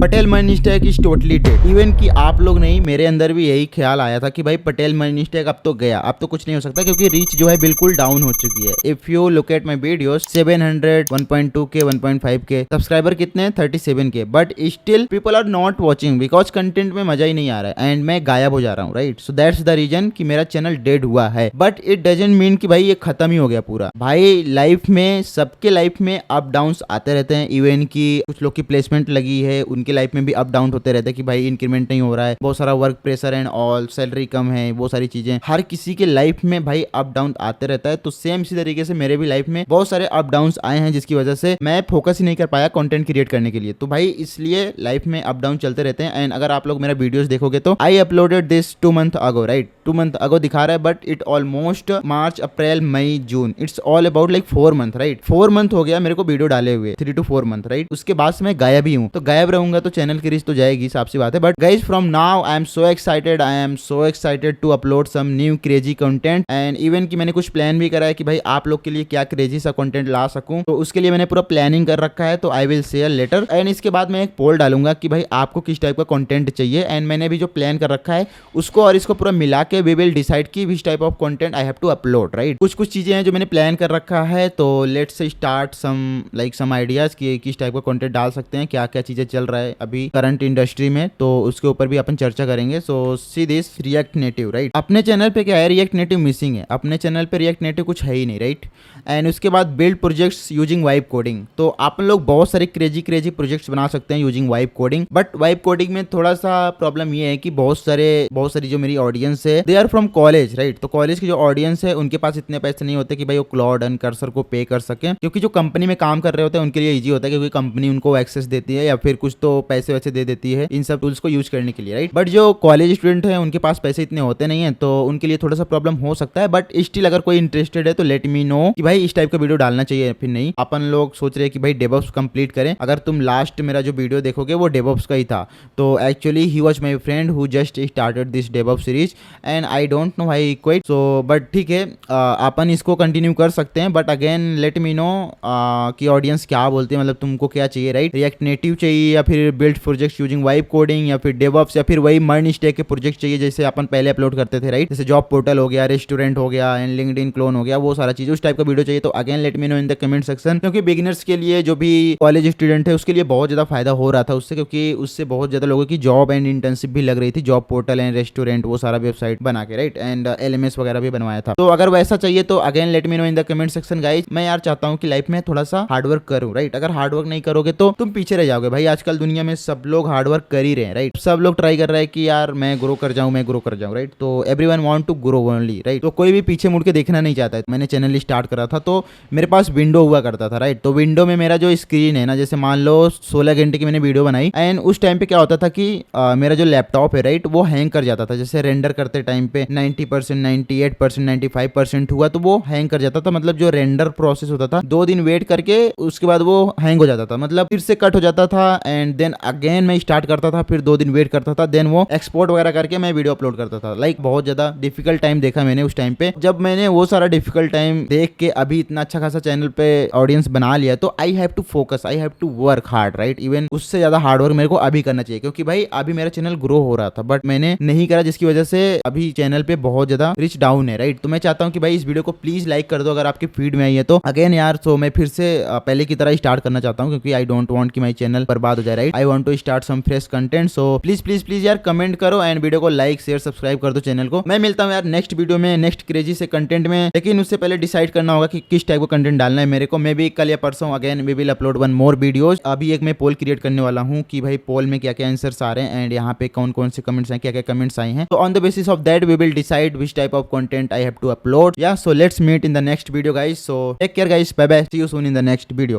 Patel money stack is totally dead. Even कि आप लोग नहीं, मेरे अंदर भी यही ख्याल आया था कि भाई पटेल मनी स्टैक अब तो गया, अब तो कुछ नहीं हो सकता, क्योंकि रीच जो है बिल्कुल डाउन हो चुकी है। If you look at my videos 700 1.2 के 1.5 के सब्सक्राइबर कितने हैं 37 के, but still people are not watching because content में मजा ही नहीं आ रहा है एंड मैं गायब हो जा रहा हूँ, right. So that's the reason कि मेरा चैनल डेड हुआ है, बट इट डजंट मीन कि भाई ये खत्म ही हो गया पूरा। भाई लाइफ में, सबके लाइफ में अप डाउन्स आते रहते हैं। इवन कि कुछ लोग की प्लेसमेंट लगी है, उनके लाइफ में भी अप डाउन होते रहते हैं कि भाई इंक्रीमेंट नहीं हो रहा है, बहुत सारा work pressure and all, salary कम है, वो सारी चीजें हर किसी के लाइफ में भाई अप डाउन आते रहता है। तो सेम इसी तरीके से मेरे भी लाइफ में बहुत सारे अप डाउन आए हैं, जिसकी वजह से मैं फोकस ही नहीं कर पाया कंटेंट क्रिएट करने के लिए। तो भाई इसलिए लाइफ में अप डाउन चलते रहते हैं। एंड अगर आप लोग मेरा वीडियोस देखोगे तो I uploaded this 2 month ago, right. 2 month ago दिखा रहा है, but it almost March April May June, it's all about like 4 month, right. 4 month हो गया मेरे को वीडियो डाले हुए, 3 to 4 मंथ, राइट। उसके बाद से मैं गायब ही हूँ, तो गायब रहूंगा तो चैनल की रीच तो जाएगी, साफ सी बात है। But guys from now I am so excited to upload some new crazy content. And even कि मैंने कुछ प्लान भी करा है कि भाई आप लोग के लिए क्या क्रेजी सा कंटेंट ला सकूं, तो उसके लिए मैंने पूरा प्लानिंग कर रखा है, तो I will share later. And इसके बाद मैं एक पोल डालूंगा कि भाई आपको किस टाइप का कंटेंट चाहिए। एंड मैंने भी जो प्लान कर रखा है उसको और इसको पूरा मिला के वी विल डिसाइड कि which type of content I have to upload, right. कुछ चीजें हैं जो मैंने प्लान कर रखा है, तो लेट्स स्टार्ट सम आइडियाज कि किस टाइप का कंटेंट डाल सकते हैं, क्या क्या चीजें चल रहा है अभी करंट इंडस्ट्री में, तो उसके ऊपर भी अपन चर्चा करेंगे। So see this React Native, right. अपने चैनल पे क्या है, रिएक्ट नेटिव मिसिंग है, अपने चैनल पे रिएक्ट नेटिव कुछ है ही नहीं, राइट। एंड उसके बाद build projects using vibe coding, तो आप लोग बहुत सारे क्रेजी प्रोजेक्ट्स बना सकते हैं using vibe coding. But vibe coding में थोड़ा सा प्रॉब्लम ये है कि बहुत सारी जो मेरी ऑडियंस है they are from college, right. तो कॉलेज की जो ऑडियंस है उनके पास इतने पैसे नहीं होते कि भाई वो क्लाउड एंड कर्सर को पे कर सके, क्योंकि जो कंपनी में काम कर रहे होते हैं उनके लिए ईजी होता है, क्योंकि कंपनी उनको एक्सेस देती है या फिर कुछ तो पैसे वैसे दे देती है इन सब टूल्स को यूज करने के लिए, राइट। बट जो कॉलेज स्टूडेंट है उनके पास पैसे इतने होते नहीं है, तो उनके लिए थोड़ा सा प्रॉब्लम हो सकता है। बट स्टिल अगर कोई इंटरेस्टेड है तो लेट मी नो कि भाई इस टाइप का वीडियो डालना चाहिए या फिर नहीं। अपन लोग सोच रहे हैं कि भाई डेवऑप्स कंप्लीट करें। अगर तुम लास्ट मेरा जो वीडियो देखोगे वो डेवऑप्स का ही था, तो actually he was my friend who just started this DevOps series and I don't know why he quit. So but ठीक है, अपन इसको कंटिन्यू कर सकते हैं। But again let me know कि ऑडियंस क्या बोलते हैं, मतलब तुमको क्या चाहिए, राइट। रिएक्ट नेटिव चाहिए या फिर build project using vibe coding या फिर डेवऑप्स या फिर वही मनी स्टैक के प्रोजेक्ट चाहिए जैसे अपन पहले अपलोड करते थे, राइट। जैसे जॉब पोर्टल हो गया, रेस्टोरेंट हो गया एंड लिंक्डइन क्लोन हो गया, वो सारा चीज उस टाइप का वीडियो चाहिए तो again let me know in the comment section. क्योंकि बिगिनर्स के लिए, जो भी कॉलेज स्टूडेंट है उसके लिए बहुत ज्यादा फायदा हो रहा था उससे, क्योंकि उससे बहुत ज्यादा लोगों की जॉब एंड इंटर्नशिप भी लग रही थी, जॉब पोर्टल एंड रेस्टोरेंट वो सारा वेबसाइट बना के, राइट। एंड LMS वगैरह भी बनवाया था। तो अगर वैसा चाहिए तो again let me know in the comment section guys. मैं यार चाहता हूँ कि लाइफ में थोड़ा सा हार्डवर्क करूँ, राइट। अगर हार्डवर्क नहीं करोगे तो तुम पीछे रह जाओगे। भाई आजकल दुनिया में सब लोग हार्डवर्क कर ही रहे हैं, राइट। सब लोग ट्राई कर रहे हैं कि यार मैं ग्रो कर जाऊं, राइट। तो everyone want to grow only, right. तो कोई भी पीछे मुड़ के देखना नहीं चाहता है। मैंने चैनल स्टार्ट करा था तो मेरे पास विंडो हुआ करता था, राइट। तो विंडो में मेरा जो स्क्रीन है ना, जैसे मान लो 16 घंटे की मैंने वीडियो बनाई एंड उस टाइम पे क्या होता था कि मेरा जो लैपटॉप है, राइट, वो हैंग कर जाता था। जैसे रेंडर करते टाइम पे 90%, 98%, 95% हुआ तो वो हैंग कर जाता था। मतलब जो रेंडर प्रोसेस होता था 2 दिन वेट करके उसके बाद वो हैंग हो जाता था, मतलब फिर से कट हो जाता था एंड देन अगेन मैं स्टार्ट करता था, फिर 2 दिन वेट करता था, देन वो एक्सपोर्ट वगैरह करके मैं वीडियो अपलोड करता था। लाइक बहुत ज्यादा डिफिकल्ट टाइम देखा मैंने उस टाइम पे। जब मैंने वो सारा डिफिकल्ट टाइम देख के अभी इतना अच्छा खासा चैनल पे ऑडियंस बना लिया, तो I have to focus, I have to work hard, right. Even उससे ज्यादा हार्ड वर्क मेरे को अभी करना चाहिए, क्योंकि भाई अभी मेरा चैनल ग्रो हो रहा था बट मैंने नहीं करा, जिसकी वजह से अभी चैनल पे बहुत ज्यादा रिच डाउन है, राइट। तो मैं चाहता हूँ कि भाई इस वीडियो को प्लीज लाइक कर दो अगर आपकी फीड में आई है तो। अगेन यार, तो मैं फिर से पहले की तरह स्टार्ट करना चाहता हूँ, क्योंकि आई डोंट वांट कि माय चैनल बर्बाद हो जाए, right. I want to start some fresh content. So please यार कमेंट करो एंड वीडियो को लाइक शेयर सब्सक्राइब कर दो चैनल को। मैं मिलता हूँ यार नेक्स्ट वीडियो में, नेक्स्ट क्रेजी से कंटेंट में, लेकिन उससे पहले डिसाइड करना होगा कि किस टाइप का कंटेंट डालना है मेरे को। मैं भी कल या परसों again we will upload 1 more videos. अभी एक मैं पोल क्रिएट करने वाला हूँ कि भाई पोल में क्या क्या आंसर्स आ रहे हैं एंड यहाँ पे कौन कौन से कमेंट्स हैं, क्या क्या कमेंट्स आए हैं। तो on the basis of that we will decide which type of content I have to upload. या so let's meet in the next video guys. So take care guys, bye bye, see you soon in the next video.